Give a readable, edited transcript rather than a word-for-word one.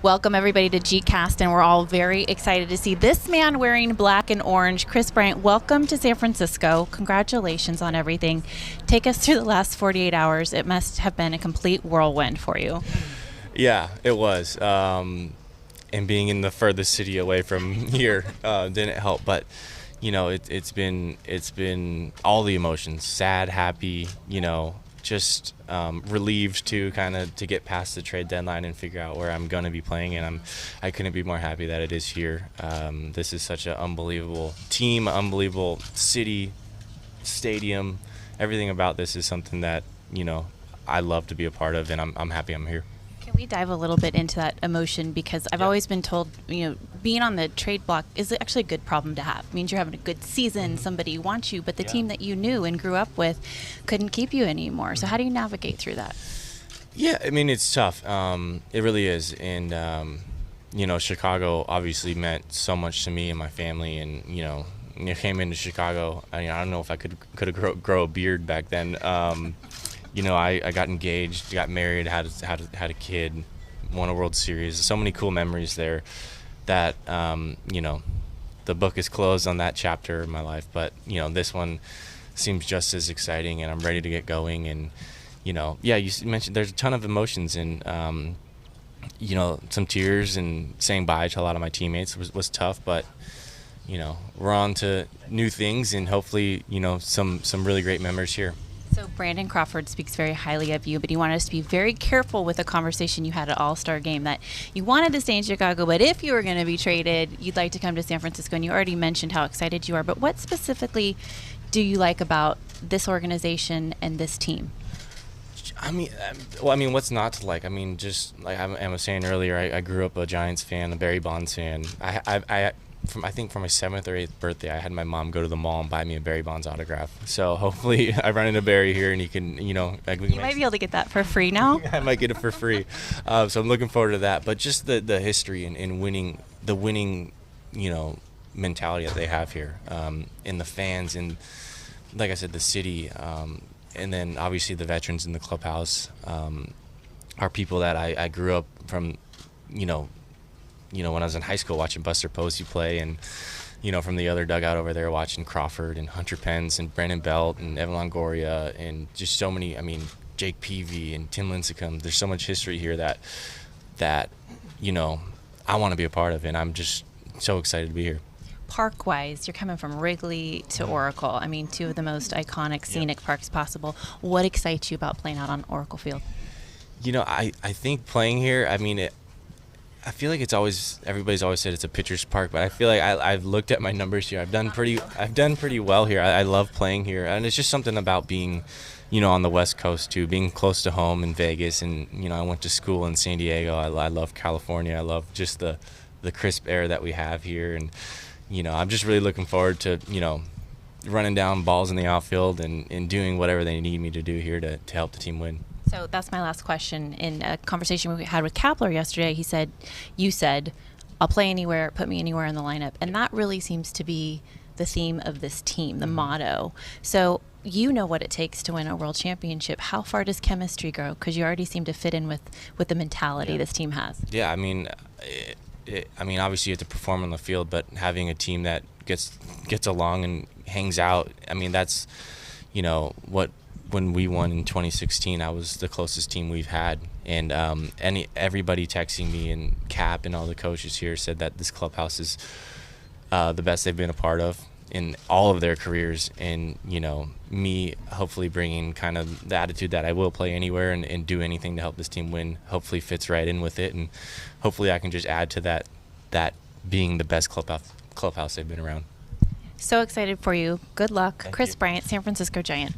Welcome everybody to GCast, and we're all very excited to see this man wearing black and orange. Kris Bryant, welcome to San Francisco. Congratulations on everything. Take us through the last 48 hours. It must have been a complete whirlwind for you. Yeah, it was. And being in the furthest city away from here didn't help. But it's been all the emotions: sad, happy, just relieved to get past the trade deadline and figure out where I'm going to be playing. And I couldn't be more happy that it is here. This is such an unbelievable team, unbelievable city, stadium. Everything about this is something that I love to be a part of, and I'm happy I'm here. Can we dive a little bit into that emotion? Because I've always been told, being on the trade block is actually a good problem to have. It means you're having a good season, somebody wants you, but the team that you knew and grew up with couldn't keep you anymore. So how do you navigate through that? Yeah, I mean, it's tough. It really is. And, Chicago obviously meant so much to me and my family. And, I came into Chicago, I don't know if I could have grow a beard back then. I got engaged, got married, had a kid, won a World Series. So many cool memories there that, the book is closed on that chapter of my life. But, this one seems just as exciting, and I'm ready to get going. And, you mentioned there's a ton of emotions and, some tears, and saying bye to a lot of my teammates was tough. But, we're on to new things, and hopefully, some really great memories here. So Brandon Crawford speaks very highly of you, but he wanted us to be very careful with a conversation you had at All-Star Game that you wanted to stay in Chicago, but if you were going to be traded, you'd like to come to San Francisco, and you already mentioned how excited you are. But what specifically do you like about this organization and this team? What's not to like? Just like I was saying earlier, I grew up a Giants fan, a Barry Bonds fan. I think for my 7th or 8th birthday, I had my mom go to the mall and buy me a Barry Bonds autograph. So hopefully I run into Barry here, and he can, you might be able to get that for free now. I might get it for free. So I'm looking forward to that. But just the history and winning, mentality that they have here, and the fans, and like I said, the city, and then obviously the veterans in the clubhouse are people that I grew up from, when I was in high school watching Buster Posey play, and, from the other dugout over there watching Crawford and Hunter Pence and Brandon Belt and Evan Longoria and just so many, Jake Peavy and Tim Lincecum. There's so much history here that I want to be a part of, and I'm just so excited to be here. Park-wise, you're coming from Wrigley to Oracle. Two of the most iconic, scenic parks possible. What excites you about playing out on Oracle Field? I think playing here, I feel like everybody's always said it's a pitcher's park, but I feel like I've looked at my numbers here. I've done pretty well here. I love playing here, and it's just something about being, on the West Coast too, being close to home in Vegas, and I went to school in San Diego. I love California. I love just the crisp air that we have here, and I'm just really looking forward to running down balls in the outfield and doing whatever they need me to do here to help the team win. So that's my last question. In a conversation we had with Kapler yesterday, you said, I'll play anywhere, put me anywhere in the lineup. And that really seems to be the theme of this team, the motto. So you know what it takes to win a world championship. How far does chemistry go? Because you already seem to fit in with the mentality this team has. Yeah, obviously you have to perform on the field, but having a team that gets along and hangs out, that's, what. When we won in 2016, I was the closest team we've had, and everybody texting me, and Cap and all the coaches here said that this clubhouse is the best they've been a part of in all of their careers. And me hopefully bringing kind of the attitude that I will play anywhere and do anything to help this team win hopefully fits right in with it, and hopefully I can just add to that being the best clubhouse they've been around. So excited for you. Good luck. Thank Kris you. Bryant, San Francisco Giant.